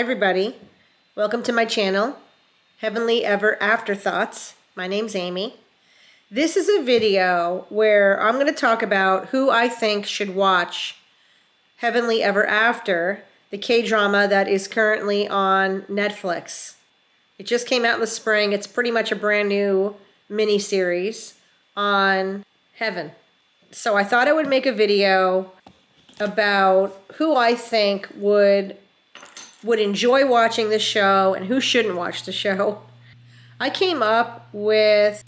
everybody. Welcome to my channel, Heavenly Ever Afterthoughts. My name's Amy. This is a video where I'm going to talk about who I think should watch Heavenly Ever After, the K-drama that is currently on Netflix. It just came out in the spring. It's pretty much a brand new mini-series on heaven. So I thought I would make a video about who I think would enjoy watching this show and who shouldn't watch the show. I came up with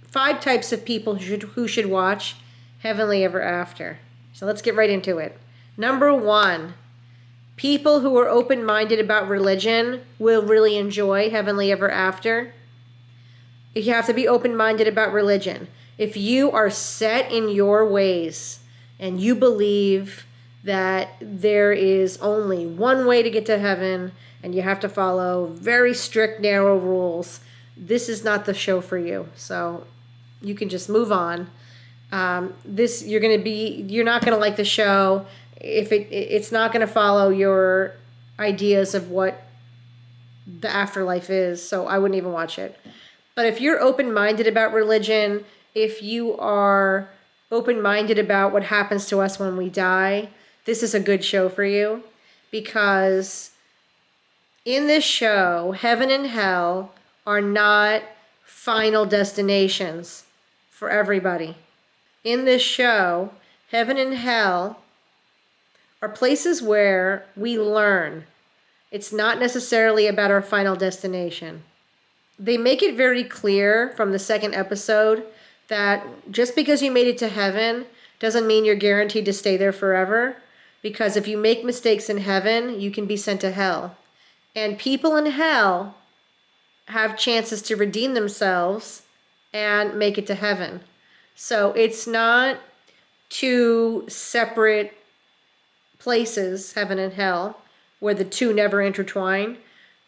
5 types of people who should watch Heavenly Ever After. So let's get right into it. Number 1, people who are open-minded about religion will really enjoy Heavenly Ever After. You have to be open-minded about religion. If you are set in your ways and you believe that there is only one way to get to heaven and you have to follow very strict, narrow rules, this is not the show for you. So you can just move on. You're not going to like the show if it's not going to follow your ideas of what the afterlife is. So I wouldn't even watch it. But if you're open-minded about religion, if you are open-minded about what happens to us when we die, this is a good show for you, because in this show, heaven and hell are not final destinations for everybody. In this show, heaven and hell are places where we learn. It's not necessarily about our final destination. They make it very clear from the second episode that just because you made it to heaven doesn't mean you're guaranteed to stay there forever. Because if you make mistakes in heaven, you can be sent to hell. And people in hell have chances to redeem themselves and make it to heaven. So it's not 2 separate places, heaven and hell, where the 2 never intertwine.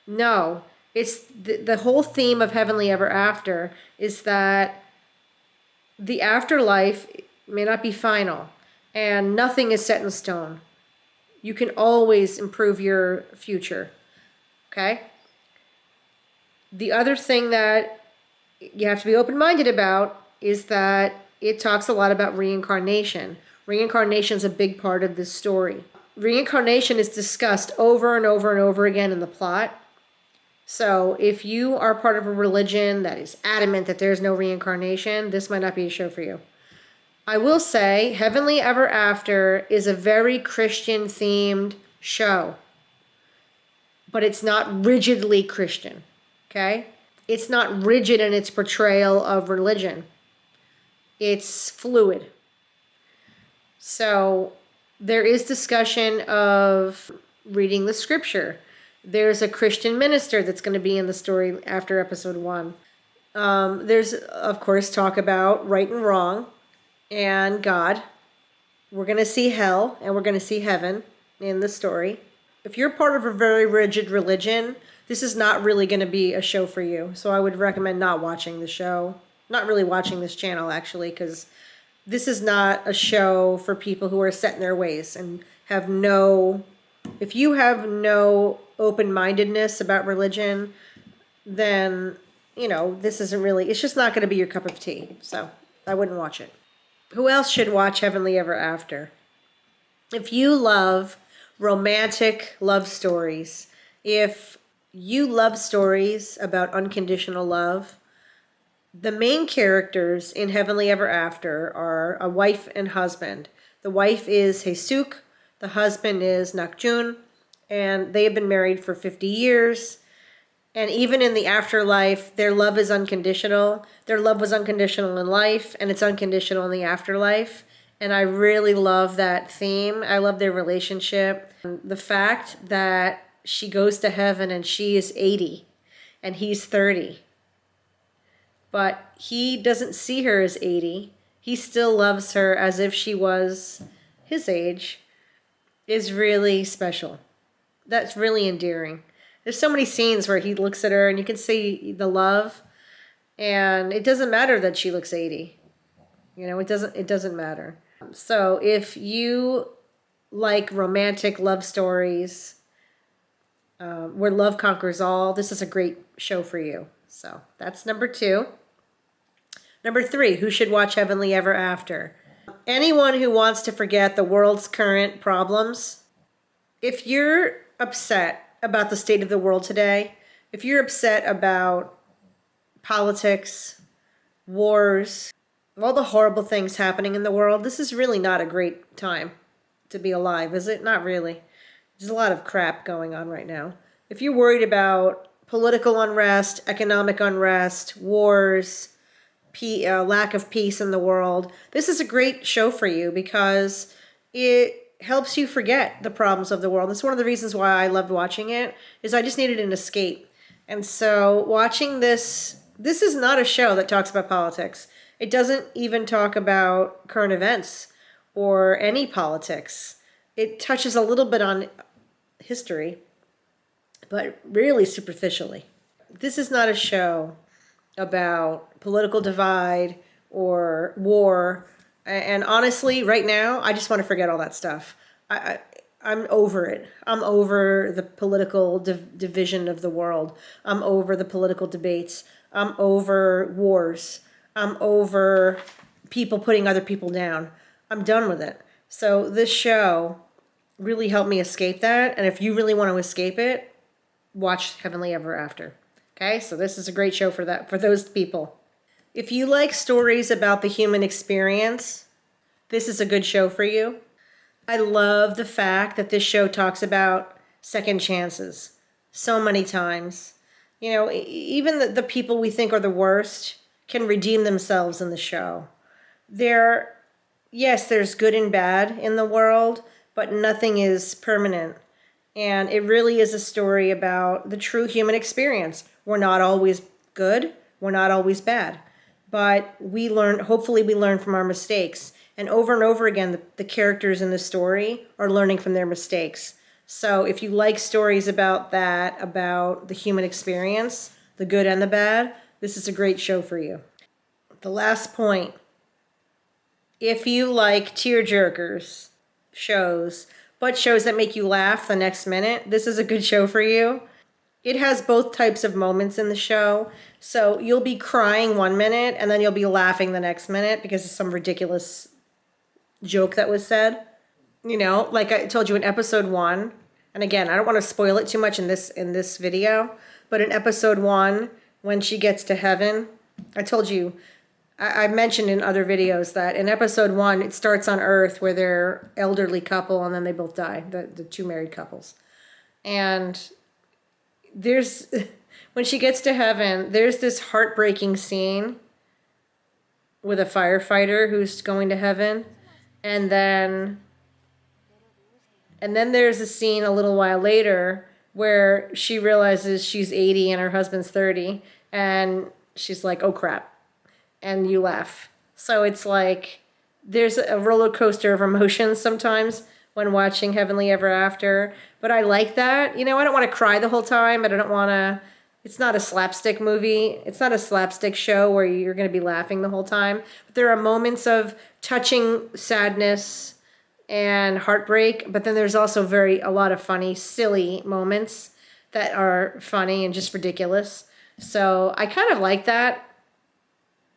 No, it's the whole theme of Heavenly Ever After is that the afterlife may not be final and nothing is set in stone. You can always improve your future, okay? The other thing that you have to be open-minded about is that it talks a lot about reincarnation. Reincarnation is a big part of this story. Reincarnation is discussed over and over and over again in the plot. So if you are part of a religion that is adamant that there's no reincarnation, this might not be a show for you. I will say Heavenly Ever After is a very Christian-themed show. But it's not rigidly Christian, okay? It's not rigid in its portrayal of religion. It's fluid. So there is discussion of reading the scripture. There's a Christian minister that's going to be in the story after episode 1. There's, of course, talk about right and wrong and God. We're going to see hell and we're going to see heaven in the story. If you're part of a very rigid religion, this is not really going to be a show for you. So I would recommend not watching the show. Not really watching this channel, actually, because this is not a show for people who are set in their ways and have no... If you have no open-mindedness about religion, then, this isn't really... It's just not going to be your cup of tea. So I wouldn't watch it. Who else should watch Heavenly Ever After? If you love romantic love stories, if you love stories about unconditional love, the main characters in Heavenly Ever After are a wife and husband. The wife is Haesuk, the husband is Nakjun, and they have been married for 50 years. And even in the afterlife, their love is unconditional. Their love was unconditional in life, and it's unconditional in the afterlife. And I really love that theme. I love their relationship. The fact that she goes to heaven and she is 80 and he's 30. But he doesn't see her as 80. He still loves her as if she was his age. Is really special. That's really endearing. There's so many scenes where he looks at her and you can see the love, and it doesn't matter that she looks 80. It doesn't matter. So if you like romantic love stories, where love conquers all. This is a great show for you. So that's number 2. Number 3, who should watch Heavenly Ever After? Anyone who wants to forget the world's current problems. If you're upset about the state of the world today, if you're upset about politics, wars, all the horrible things happening in the world, this is really not a great time to be alive, is it? Not really. There's a lot of crap going on right now. If you're worried about political unrest, economic unrest, wars, lack of peace in the world, this is a great show for you because it helps you forget the problems of the world. That's one of the reasons why I loved watching it, is I just needed an escape. And so watching this is not a show that talks about politics. It doesn't even talk about current events or any politics. It touches a little bit on history, but really superficially. This is not a show about political divide or war. And honestly, right now, I just want to forget all that stuff. I'm over it. I'm over the political division of the world. I'm over the political debates. I'm over wars. I'm over people putting other people down. I'm done with it. So this show really helped me escape that. And if you really want to escape it, watch Heavenly Ever After. Okay, so this is a great show for that, for those people. If you like stories about the human experience, this is a good show for you. I love the fact that this show talks about second chances so many times. You know, even the people we think are the worst can redeem themselves in the show. Yes, there's good and bad in the world, but nothing is permanent. And it really is a story about the true human experience. We're not always good. We're not always bad. But we learn, hopefully we learn from our mistakes. And over again, the characters in the story are learning from their mistakes. So if you like stories about that, about the human experience, the good and the bad, this is a great show for you. The last point, if you like tearjerkers shows, but shows that make you laugh the next minute, this is a good show for you. It has both types of moments in the show. So you'll be crying one minute and then you'll be laughing the next minute because of some ridiculous joke that was said. You know, like I told you in episode 1, and again, I don't want to spoil it too much in this video, but in episode 1, when she gets to heaven, I told you, I mentioned in other videos that in episode 1, it starts on Earth where they're elderly couple and then they both die, the 2 married couples. And when she gets to heaven, there's this heartbreaking scene with a firefighter who's going to heaven. And then there's a scene a little while later where she realizes she's 80 and her husband's 30. And she's like, oh crap. And you laugh. So it's like there's a roller coaster of emotions sometimes when watching Heavenly Ever After. But I like that. You know, I don't want to cry the whole time, but I don't want to... It's not a slapstick movie. It's not a slapstick show where you're going to be laughing the whole time. But there are moments of touching sadness and heartbreak. But then there's also a lot of funny, silly moments that are funny and just ridiculous. So I kind of like that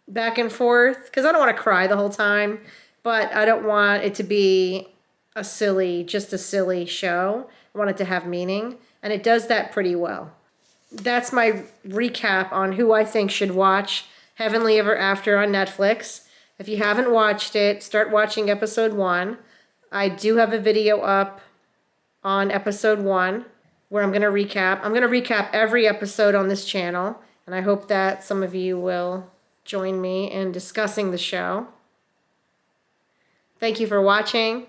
back and forth because I don't want to cry the whole time, but I don't want it to be just a silly show. I want it to have meaning, and it does that pretty well. That's my recap on who I think should watch Heavenly Ever After on Netflix. If you haven't watched it, start watching episode 1. I do have a video up on episode 1 where I'm going to recap. I'm going to recap every episode on this channel, and I hope that some of you will join me in discussing the show. Thank you for watching.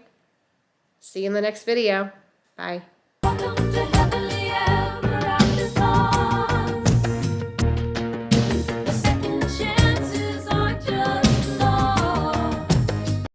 See you in the next video. Bye. Welcome to Heavenly Ever.